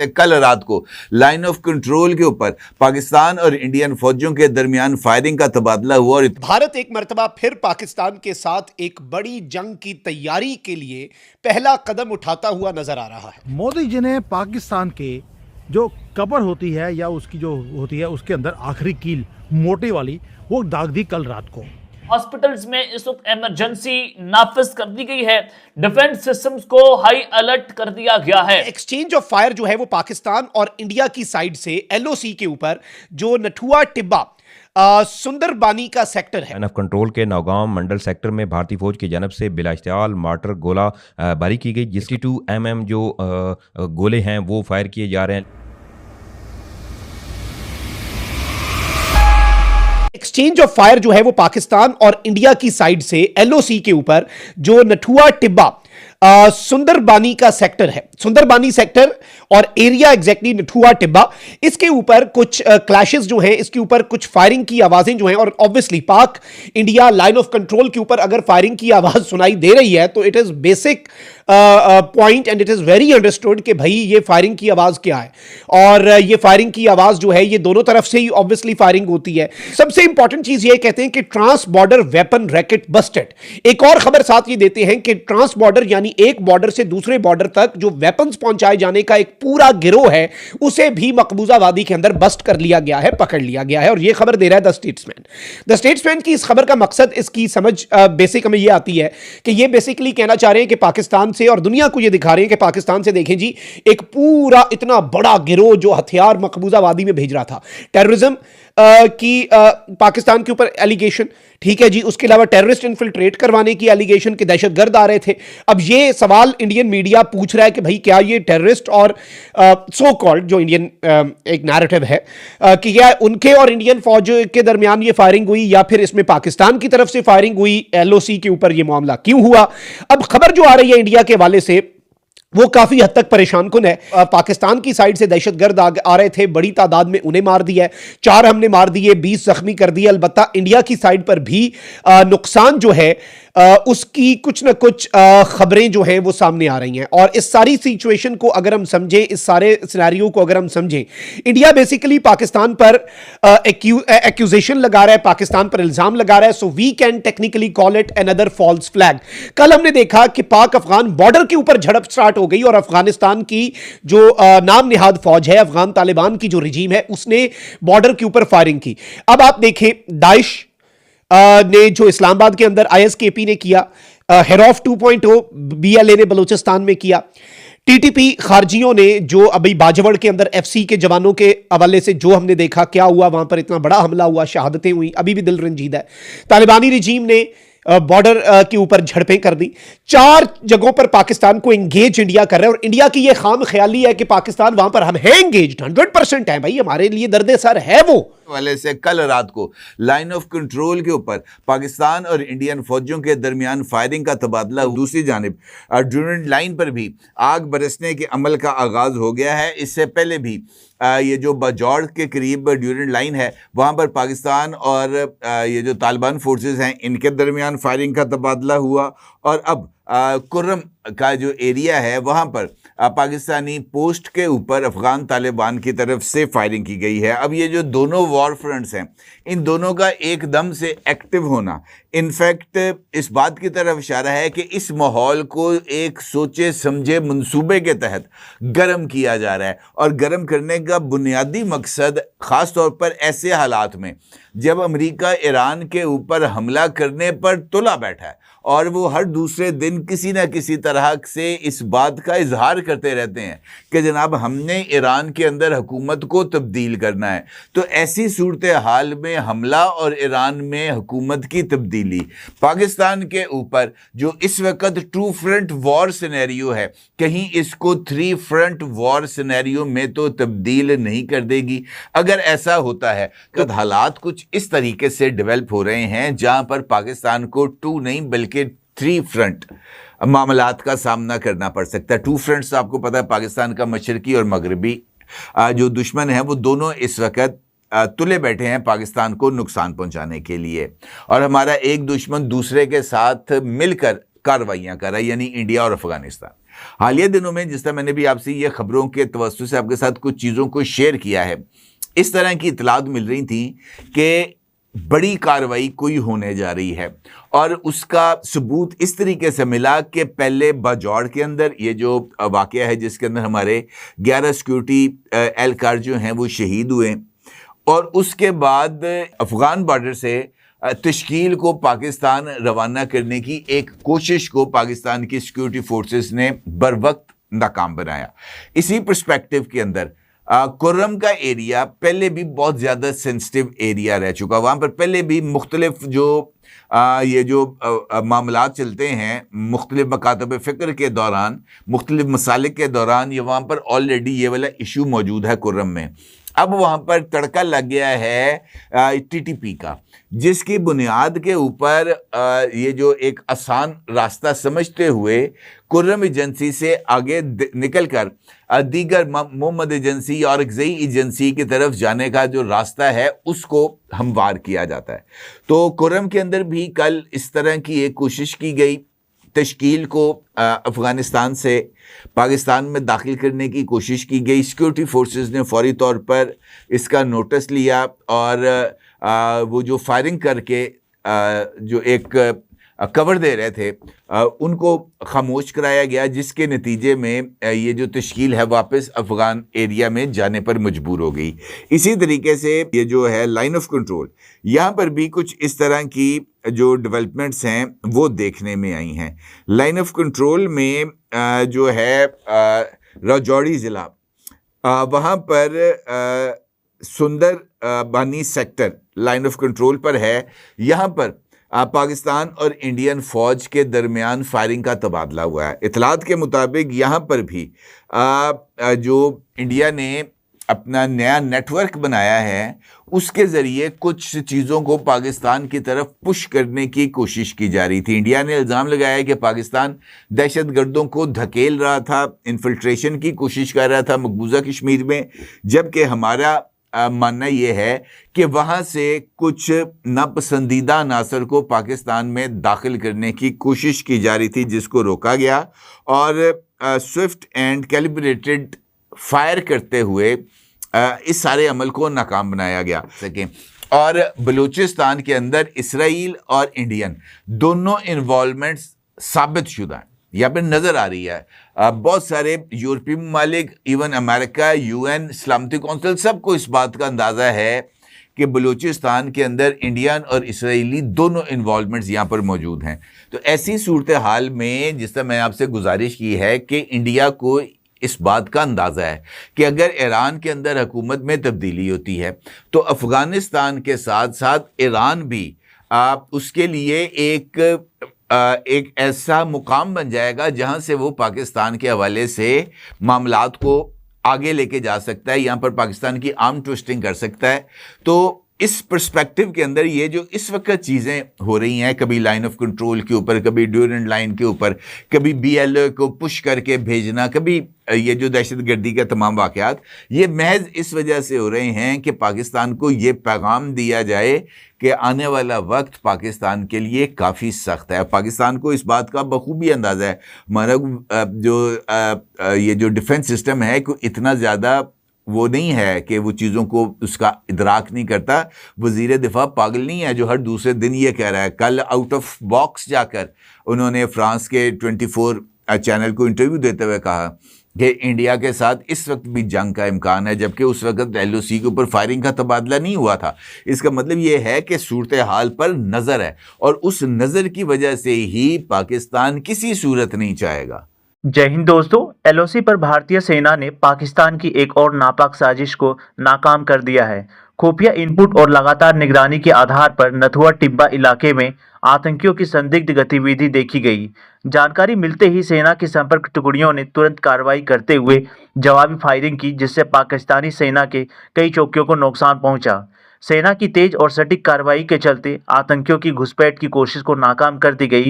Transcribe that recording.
कल रात को लाइन ऑफ कंट्रोल के ऊपर पाकिस्तान और इंडियन फौजियों के दरमियान फायरिंग का तबादला हुआ और भारत एक मर्तबा फिर पाकिस्तान के साथ एक बड़ी जंग की तैयारी के लिए पहला कदम उठाता हुआ नजर आ रहा है। मोदी जी ने पाकिस्तान के जो कब्र होती है या उसकी जो होती है उसके अंदर आखिरी कील मोटे वाली वो दाग दी कल रात को। हॉस्पिटल्स में इस वक्त इमरजेंसी नाफिज कर दी गई है, डिफेंस सिस्टम्स को हाई अलर्ट कर दिया गया है। एक्सचेंज ऑफ फायर जो है वो पाकिस्तान और इंडिया की साइड से एलओसी के ऊपर जो नथुआ टिब्बा सुंदरबानी का सेक्टर है, लाइन ऑफ कंट्रोल के नौगांव मंडल सेक्टर में भारतीय फौज की जानब से बिला इश्तियाल मार्टर गोला बारी की गई। 62 mm जो गोले हैं वो फायर किए जा रहे हैं। एक्सचेंज ऑफ फायर जो है वो पाकिस्तान और इंडिया की साइड से एलओसी के ऊपर जो नथुआ टिब्बा सुंदरबानी का सेक्टर है, सुंदरबानी सेक्टर और एरिया एग्जैक्टली नथुआ टिब्बा, इसके ऊपर कुछ क्लैशेस जो हैं, इसके ऊपर कुछ फायरिंग की आवाजें जो हैं और ऑब्वियसली पाक इंडिया लाइन ऑफ कंट्रोल के ऊपर अगर फायरिंग की आवाज सुनाई दे रही है तो it is basic point and it is very understood कि भाई ये फायरिंग की आवाज क्या है। और ये फायरिंग की आवाज जो है ये दोनों तरफ से ही ऑब्वियसली फायरिंग होती है। सबसे इंपॉर्टेंट चीज ये कहते हैं कि trans border weapon racket busted. एक और खबर साथ ये देते हैं कि ट्रांस बॉर्डर यानी एक बॉर्डर से दूसरे बॉर्डर तक जो वेपन्स पहुंचाए जाने का एक पूरा गिरोह है उसे भी मकबूजा वादी के अंदर बस्ट कर लिया गया है, पकड़ लिया गया है। और यह खबर दे रहा है द स्टेट्समैन। द स्टेट्समैन की इस खबर का मकसद, इसकी समझ बेसिक हमें यह आती है कि यह बेसिकली कहना चाह रहे हैं कि पाकिस्तान से और दुनिया को यह दिखा रहे हैं कि पाकिस्तान से देखें जी एक पूरा इतना बड़ा गिरोह जो हथियार मकबूजा वादी में भेज रहा था, टेररिज्म की पाकिस्तान के ऊपर एलिगेशन, ठीक है जी, उसके अलावा टेररिस्ट इन्फिल्ट्रेट करवाने की एलिगेशन के दहशतगर्द आ रहे थे। अब ये सवाल इंडियन मीडिया पूछ रहा है कि भाई क्या ये टेररिस्ट और सो कॉल्ड जो इंडियन एक नैरेटिव है कि क्या उनके और इंडियन फौज के दरमियान ये फायरिंग हुई या फिर इसमें पाकिस्तान की तरफ से फायरिंग हुई, एलओसी के ऊपर ये मामला क्यों हुआ। अब खबर जो आ रही है इंडिया के हवाले से वो काफी हद तक परेशान कुन है। पाकिस्तान की साइड से दहशतगर्द आ रहे थे, बड़ी तादाद में उन्हें मार दिया है, 4 हमने मार दिए, 20 जख्मी कर दिए। अलबत्ता इंडिया की साइड पर भी नुकसान जो है उसकी कुछ ना कुछ खबरें जो हैं वो सामने आ रही हैं। और इस सारी सिचुएशन को अगर हम समझें, इस सारे सिनेरियो को अगर हम समझें, इंडिया बेसिकली पाकिस्तान पर एक्यूजेशन लगा रहा है, पाकिस्तान पर इल्जाम लगा रहा है। So we can technically call it another false flag. कल हमने देखा कि पाक अफगान बॉर्डर के ऊपर झड़प स्टार्ट हो गई और अफगानिस्तान की जो नाम निहाद फौज है, अफगान तालिबान की जो रिजीम है, उसने बॉर्डर के ऊपर फायरिंग की। अब आप देखें दाइश ने जो इस्लामाबाद के अंदर आईएसकेपी ने किया, हेरॉफ 2.0 बीएलए ने बलूचिस्तान में किया, टीटीपी खारजियों ने जो अभी बाजवड़ के अंदर एफसी के जवानों के हवाले से जो हमने देखा क्या हुआ, वहां पर इतना बड़ा हमला हुआ, शहादतें हुई, अभी भी दिल रंजीदा है। तालिबानी रिजीम ने बॉर्डर के ऊपर झड़पें कर दी। 4 जगहों पर पाकिस्तान को एंगेज इंडिया कर रहा है और इंडिया की यह खाम ख्याली है कि पाकिस्तान वहां पर हम हैं एंगेज्ड, 100% है भाई, हमारे लिए दर्द सर है वो वाले से कल रात को लाइन ऑफ कंट्रोल के ऊपर पाकिस्तान और इंडियन फौजियों के दरमियान फायरिंग का तबादला। दूसरी जानिब ड्यूरेंट लाइन पर भी आग बरसने के अमल का आगाज़ हो गया है। इससे पहले भी ये जो बजौड़ के करीब ड्यूरेंट लाइन है वहाँ पर पाकिस्तान और ये जो तालिबान फोर्सेस हैं इनके दरमियान फायरिंग का तबादला हुआ। और अब कुर्रम का जो एरिया है वहाँ पर पाकिस्तानी पोस्ट के ऊपर अफगान तालिबान की तरफ से फायरिंग की गई है। अब ये जो दोनों वॉर फ्रंट्स हैं, इन दोनों का एकदम से एक्टिव होना इनफैक्ट इस बात की तरफ इशारा है कि इस माहौल को एक सोचे समझे मंसूबे के तहत गर्म किया जा रहा है। और गर्म करने का बुनियादी मकसद ख़ास तौर पर ऐसे हालात में जब अमेरिका ईरान के ऊपर हमला करने पर तुला बैठा है और वो हर दूसरे दिन किसी न किसी तरह से इस बात का इजहार करते रहते हैं कि जनाब हमने ईरान के अंदर हुकूमत को तब्दील करना है, तो ऐसी सूरत हाल में हमला और ईरान में हुकूमत की तब्दीली पाकिस्तान के ऊपर जो इस वक्त 2 फ्रंट वॉर सिनेरियो है, कहीं इसको 3 फ्रंट वॉर सिनेरियो में तो तब्दील नहीं कर देगी। अगर ऐसा होता है तो हालात कुछ इस तरीके से डेवलप हो रहे हैं जहां पर पाकिस्तान को 2 नहीं बल्कि 3 फ्रंट मामलात का सामना करना पड़ सकता है। 2 फ्रंट्स आपको पता है, पाकिस्तान का मशरकी और मगरबी जो दुश्मन है वो दोनों इस वक्त तुले बैठे हैं पाकिस्तान को नुकसान पहुंचाने के लिए। और हमारा एक दुश्मन दूसरे के साथ मिलकर कार्रवाइयाँ कर रहा है, यानी इंडिया और अफगानिस्तान। हालिया दिनों में जिस तरह मैंने भी आपसे ये खबरों के तवज्जुह से आपके साथ कुछ चीज़ों को शेयर किया है, इस तरह की इतलात मिल रही थी कि बड़ी कार्रवाई कोई होने जा रही है, और उसका सबूत इस तरीके से मिला कि पहले बाजौड़ के अंदर ये जो वाक़या है जिसके अंदर हमारे 11 सिक्योरिटी एहलकार जो हैं वो शहीद हुए, और उसके बाद अफ़गान बॉर्डर से तश्कील को पाकिस्तान रवाना करने की एक कोशिश को पाकिस्तान की सिक्योरिटी फोर्सेस ने बर वक्त नाकाम बनाया। इसी पर्सपेक्टिव के अंदर कुर्रम का एरिया पहले भी बहुत ज़्यादा सेंसिटिव एरिया रह चुका, वहाँ पर पहले भी मुख्तलिफ जो ये जो मामलात चलते हैं मुख्तलिफ मकातब फ़िक्र के दौरान, मुख्तलिफ मसालिक के दौरान, ये वहाँ पर ऑलरेडी ये वाला इशू मौजूद है कुर्रम में। अब वहाँ पर तड़का लग गया है TTP का, जिसकी बुनियाद के ऊपर ये जो एक आसान रास्ता समझते हुए कुर्रम एजेंसी से आगे निकल कर दीगर मोहम्मद एजेंसी और अगज़ई एजेंसी की तरफ जाने का जो रास्ता है उसको हमवार किया जाता है। तो कुर्रम के अंदर भी कल इस तरह की एक कोशिश की गई, तश्कील को अफ़गानिस्तान से पाकिस्तान में दाखिल करने की कोशिश की गई। सिक्योरिटी फोर्सेस ने फौरी तौर पर इसका नोटिस लिया और वो जो फायरिंग करके जो एक कवर दे रहे थे उनको खामोश कराया गया, जिसके नतीजे में ये जो तश्कील है वापस अफ़गान एरिया में जाने पर मजबूर हो गई। इसी तरीके से ये जो है लाइन ऑफ कंट्रोल, यहाँ पर भी कुछ इस तरह की जो डेवलपमेंट्स हैं वो देखने में आई हैं। लाइन ऑफ कंट्रोल में जो है राजौरी ज़िला, वहाँ पर सुंदर बानी सेक्टर लाइन ऑफ कंट्रोल पर है। यहाँ पर पाकिस्तान और इंडियन फ़ौज के दरमियान फायरिंग का तबादला हुआ है। इतलात के मुताबिक यहाँ पर भी जो इंडिया ने अपना नया नेटवर्क बनाया है उसके ज़रिए कुछ चीज़ों को पाकिस्तान की तरफ पुश करने की कोशिश की जा रही थी। इंडिया ने इल्ज़ाम लगाया कि पाकिस्तान दहशतगर्दों को धकेल रहा था, इन्फिल्ट्रेशन की कोशिश कर रहा था मकबूजा कश्मीर में, जबकि हमारा मानना ये है कि वहाँ से कुछ नापसंदीदा अनासर को पाकिस्तान में दाखिल करने की कोशिश की जा रही थी, जिसको रोका गया और स्विफ्ट एंड कैलिब्रेटेड फायर करते हुए इस सारे अमल को नाकाम बनाया गया सके। और बलूचिस्तान के अंदर इसराइल और इंडियन दोनों इन्वॉल्वमेंट्स साबित शुदा हैं, यहाँ पर नज़र आ रही है। बहुत सारे यूरोपीय ममालिक, इवन अमेरिका, UN, सलामती कौंसिल, सबको इस बात का अंदाज़ा है कि बलूचिस्तान के अंदर इंडियन और इसराइली दोनों इन्वॉल्वमेंट्स यहाँ पर मौजूद हैं। तो ऐसी सूरत हाल में जिस तरह मैंने आपसे गुजारिश की है कि इंडिया को इस बात का अंदाज़ा है कि अगर ईरान के अंदर हुकूमत में तब्दीली होती है तो अफ़गानिस्तान के साथ साथ ईरान भी उसके लिए एक ऐसा मुकाम बन जाएगा जहां से वो पाकिस्तान के हवाले से मामलात को आगे लेके जा सकता है, यहाँ पर पाकिस्तान की आर्म ट्विस्टिंग कर सकता है। तो इस पर्सपेक्टिव के अंदर ये जो इस वक्त चीज़ें हो रही हैं, कभी लाइन ऑफ कंट्रोल के ऊपर, कभी ड्यूरेंट लाइन के ऊपर, कभी BLO को पुश करके भेजना, कभी ये जो दहशतगर्दी के तमाम वाक़यात, ये महज इस वजह से हो रहे हैं कि पाकिस्तान को ये पैगाम दिया जाए कि आने वाला वक्त पाकिस्तान के लिए काफ़ी सख्त है। पाकिस्तान को इस बात का बखूबी अंदाज़ा है। हमारा ये जो डिफेंस सिस्टम है को इतना ज़्यादा वो नहीं है कि वो चीज़ों को उसका इदराक नहीं करता। वज़ीर दिफा पागल नहीं है जो हर दूसरे दिन ये कह रहा है। कल आउट ऑफ बॉक्स जाकर उन्होंने फ्रांस के 24 चैनल को इंटरव्यू देते हुए कहा कि इंडिया के साथ इस वक्त भी जंग का इम्कान है, जबकि उस वक्त LOC के ऊपर फायरिंग का तबादला नहीं हुआ था। इसका मतलब ये है कि सूरत हाल पर नज़र है और उस नज़र की वजह से ही पाकिस्तान किसी सूरत नहीं चाहेगा। जय हिंद दोस्तों, LOC पर भारतीय सेना ने पाकिस्तान की एक और नापाक साजिश को नाकाम कर दिया है। खुफिया इनपुट और लगातार निगरानी के आधार पर नथुआ टिब्बा इलाके में आतंकियों की संदिग्ध गतिविधि देखी गई। जानकारी मिलते ही सेना की संपर्क टुकड़ियों ने तुरंत कार्रवाई करते हुए जवाबी फायरिंग की, जिससे पाकिस्तानी सेना के कई चौकियों को नुकसान पहुंचा। सेना की तेज और सटीक कार्रवाई के चलते आतंकियों की घुसपैठ की कोशिश को नाकाम कर दी गई